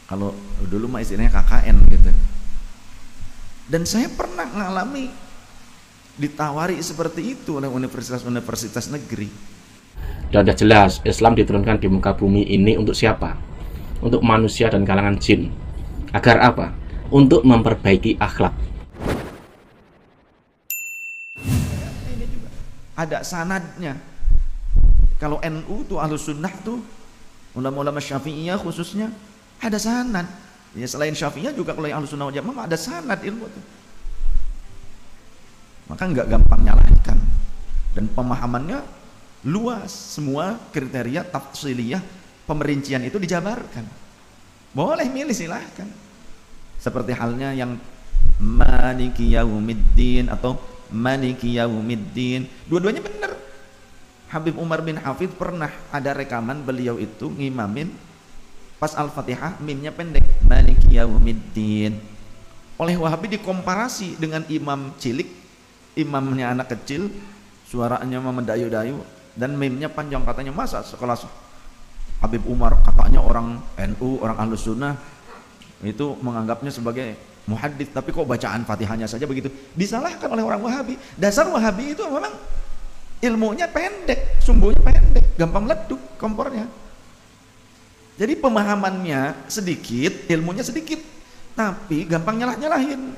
Kalau dulu mah istilahnya KKN gitu. Dan saya pernah mengalami ditawari seperti itu oleh universitas-universitas negeri. Dan sudah jelas Islam diturunkan di muka bumi ini untuk siapa? Untuk manusia dan kalangan jin. Agar apa? Untuk memperbaiki akhlak. Ini juga ada sanadnya. Kalau NU tuh Ahlus Sunnah tuh, ulama-ulama Syafi'iyah khususnya ada sanad. Ya selain Syafi'iyah juga kalau yang Ahlus Sunnah wal Jamaah ada sanad ilmu tuh. Maka nggak gampang nyalahkan. Dan pemahamannya luas, semua kriteria tafsiliyah pemerincian itu dijabarkan. Boleh milih silahkan. Seperti halnya yang Maliki Yaumiddin atau Maliki Yaumiddin, dua-duanya benar. Habib Umar bin Hafidh pernah ada rekaman beliau itu ngimamin pas Al-Fatihah mimnya pendek, Maliki Yaumiddin. Oleh Wahabi dikomparasi dengan imam cilik, imamnya anak kecil, suaranya mendayu-dayu dan mimnya panjang, katanya masa sekelas Habib Umar, katanya orang NU, orang Ahlus Sunnah itu menganggapnya sebagai muhaddits, tapi kok bacaan Fatihahnya saja begitu. Disalahkan oleh orang Wahabi. Dasar Wahabi itu memang ilmunya pendek, sumbunya pendek, gampang leduk kompornya. Jadi pemahamannya sedikit, ilmunya sedikit, tapi gampang nyalah-nyalahin.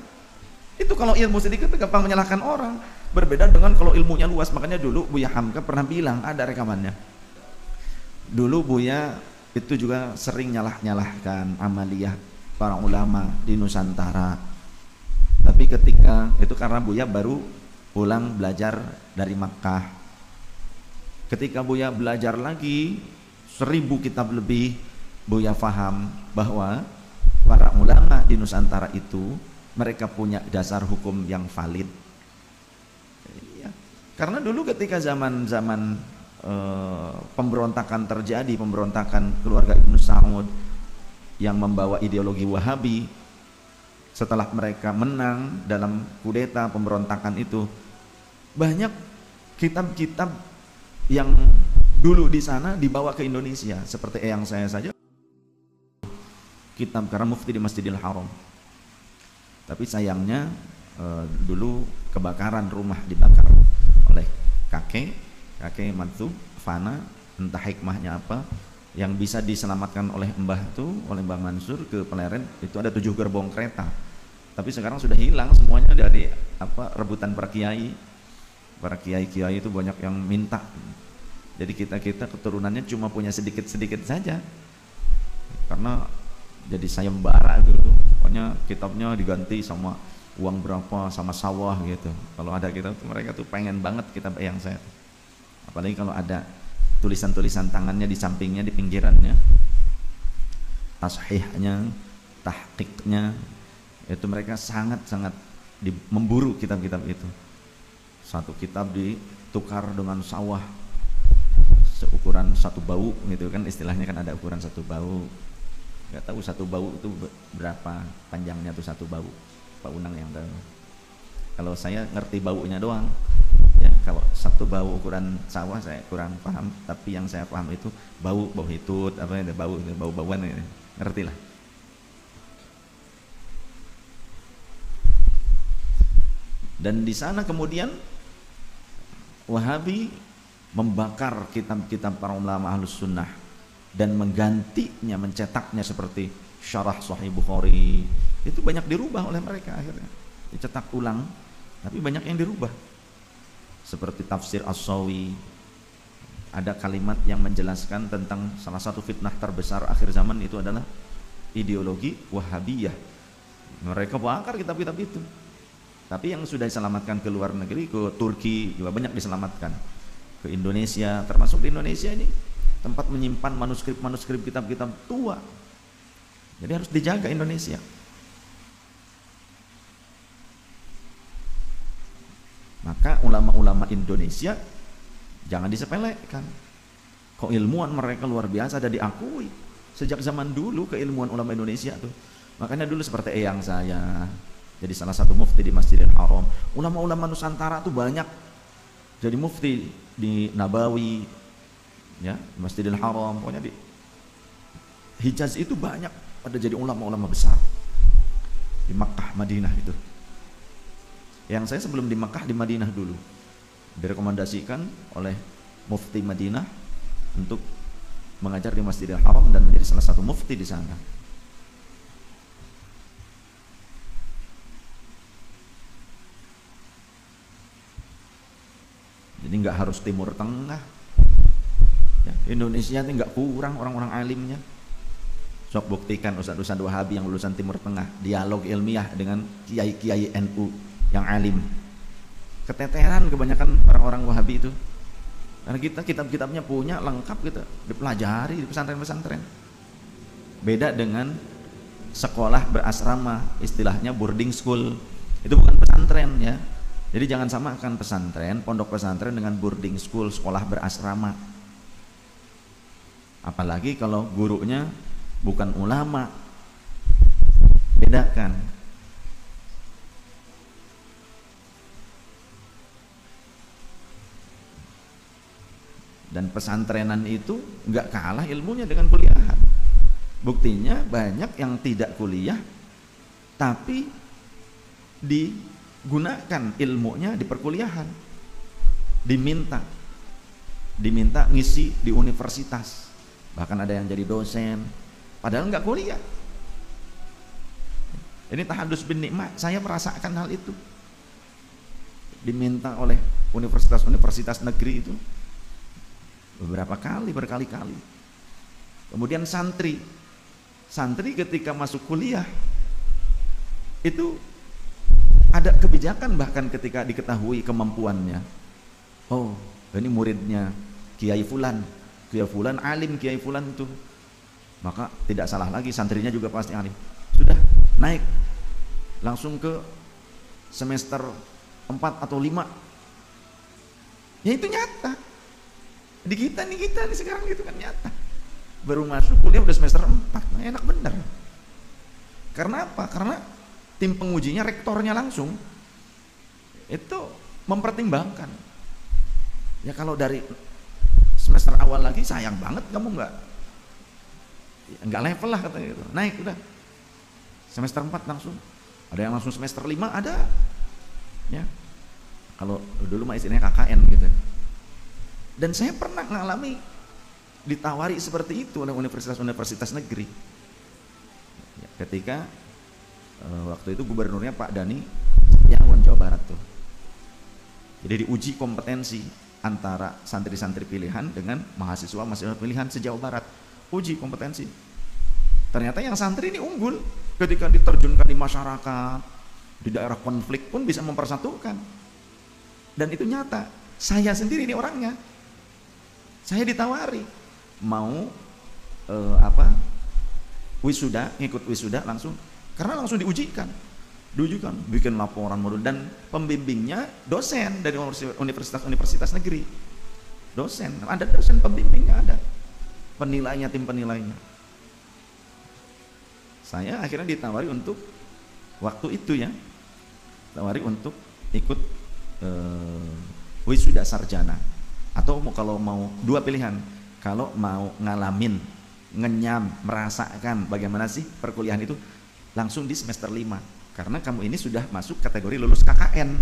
Itu kalau ilmu sedikit gampang menyalahkan orang. Berbeda dengan kalau ilmunya luas. Makanya dulu Buya Hamka pernah bilang, ada rekamannya. Dulu Buya itu juga sering nyalah-nyalahkan amaliyah para ulama di Nusantara. Tapi ketika itu karena Buya baru pulang belajar dari Makkah. Ketika Buya belajar lagi 1000 kitab lebih, Buya faham bahwa para ulama di Nusantara itu mereka punya dasar hukum yang valid. Ya, karena dulu ketika zaman-zaman pemberontakan terjadi, pemberontakan keluarga Ibnu Saud yang membawa ideologi Wahabi, setelah mereka menang dalam kudeta pemberontakan itu, banyak kitab-kitab yang dulu di sana dibawa ke Indonesia, seperti yang saya saja kitab karena mufti di Masjidil Haram. Tapi sayangnya dulu kebakaran, rumah dibakar oleh kakek Mansub Fana, entah hikmahnya apa, yang bisa diselamatkan oleh Mbah itu, oleh Mbah Mansur ke Pleret itu ada 7 gerbong kereta. Tapi sekarang sudah hilang semuanya dari rebutan para kiai. Para kiai-kiai itu banyak yang minta. Jadi kita keturunannya cuma punya sedikit-sedikit saja. Karena jadi sayembara dulu. Pokoknya kitabnya diganti sama uang berapa, sama sawah gitu. Kalau ada kitab tuh mereka tuh pengen banget kitab yang saya. Apalagi kalau ada tulisan-tulisan tangannya di sampingnya, di pinggirannya, tashihnya, tahqiqnya, itu mereka sangat-sangat memburu kitab-kitab itu. Satu kitab ditukar dengan sawah seukuran 1 bau gitu kan, istilahnya kan ada ukuran 1 bau. Nggak tahu 1 bau itu berapa panjangnya tuh 1 bau, Pak Unang yang tahu. Kalau saya ngerti baunya doang ya, kalau 1 bau ukuran sawah saya kurang paham, tapi yang saya paham itu bau hitut, apa ya, bau-bauan ini, ngerti lah. Dan di sana kemudian Wahabi membakar kitab-kitab para ulama Ahlus Sunnah dan menggantinya, mencetaknya seperti Syarah Sahih Bukhari. Itu banyak dirubah oleh mereka, akhirnya dicetak ulang, tapi banyak yang dirubah. Seperti tafsir As-Sawi, ada kalimat yang menjelaskan tentang salah satu fitnah terbesar akhir zaman itu adalah ideologi Wahabiyah. Mereka bakar kitab-kitab itu. Tapi yang sudah diselamatkan ke luar negeri, ke Turki juga banyak diselamatkan, ke Indonesia, termasuk di Indonesia ini tempat menyimpan manuskrip kitab-kitab tua. Jadi harus dijaga Indonesia. Maka ulama-ulama Indonesia jangan disepelekan. Kok ilmuwan mereka luar biasa, ada diakui sejak zaman dulu keilmuan ulama Indonesia tuh. Makanya dulu seperti eyang saya jadi salah satu mufti di Masjidil Haram. Ulama-ulama Nusantara tuh banyak jadi mufti di Nabawi, ya, Masjidil Haram, pokoknya di Hijaz itu banyak pada jadi ulama-ulama besar di Makkah, Madinah itu. Yang saya sebelum di Makkah, di Madinah dulu direkomendasikan oleh Mufti Madinah untuk mengajar di Masjidil Haram dan menjadi salah satu mufti di sana. Jadi nggak harus Timur Tengah. Ya, Indonesia ini nggak kurang orang-orang alimnya. Sok buktikan ustadz-ustadz Wahabi yang lulusan Timur Tengah dialog ilmiah dengan kiai-kiai NU yang alim. Keteteran kebanyakan orang-orang Wahabi itu. Karena kita kitab-kitabnya punya lengkap, kita dipelajari di pesantren-pesantren. Beda dengan sekolah berasrama, istilahnya boarding school. Itu bukan pesantren ya. Jadi jangan samakan pesantren, pondok pesantren dengan boarding school, sekolah berasrama. Apalagi kalau gurunya bukan ulama. Bedakan. Dan pesantrenan itu nggak kalah ilmunya dengan kuliahan. Buktinya banyak yang tidak kuliah tapi digunakan ilmunya di perkuliahan. Diminta ngisi di universitas, bahkan ada yang jadi dosen padahal nggak kuliah. Ini tahadus bin nikmah, saya merasakan hal itu. Diminta oleh universitas-universitas negeri itu beberapa kali, berkali-kali. Kemudian santri ketika masuk kuliah itu ada kebijakan, bahkan ketika diketahui kemampuannya, oh ini muridnya Kiai Fulan alim, Kiai Fulan itu, maka tidak salah lagi santrinya juga pasti alim. Sudah naik langsung ke semester 4 atau 5. Ya itu nyata di kita nih sekarang gitu kan, nyata. Baru masuk kuliah udah semester 4, nah enak bener. Karena apa? Karena tim pengujinya, rektornya langsung itu mempertimbangkan. Ya kalau dari semester awal lagi sayang banget kamu nggak level lah katanya gitu. Naik udah semester 4 langsung. Ada yang langsung semester 5 ada. Ya. Kalau dulu mah istilahnya KKN gitu. Dan saya pernah mengalami ditawari seperti itu oleh universitas-universitas negeri. Ya, ketika waktu itu gubernurnya Pak Dani Setiawan Jawa Barat tuh. Jadi diuji kompetensi antara santri-santri pilihan dengan mahasiswa pilihan se-Jawa Barat. Uji kompetensi. Ternyata yang santri ini unggul ketika diterjunkan di masyarakat, di daerah konflik pun bisa mempersatukan. Dan itu nyata. Saya sendiri ini orangnya. Saya ditawari mau wisuda, ngikut wisuda langsung, karena langsung diujikan, bikin laporan modul, dan pembimbingnya dosen dari universitas negeri, dosen, ada dosen pembimbingnya, ada penilainya, tim penilainya. Saya akhirnya ditawari untuk waktu itu ya, tawari untuk ikut wisuda sarjana. Atau kalau mau dua pilihan, kalau mau ngalamin, ngenyam, merasakan bagaimana sih perkuliahan itu, langsung di semester 5, karena kamu ini sudah masuk kategori lulus KKN,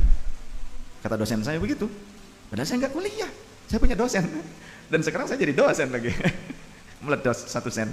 kata dosen saya begitu. Padahal saya nggak kuliah, saya punya dosen, dan sekarang saya jadi dosen lagi. Meledos 1 sen.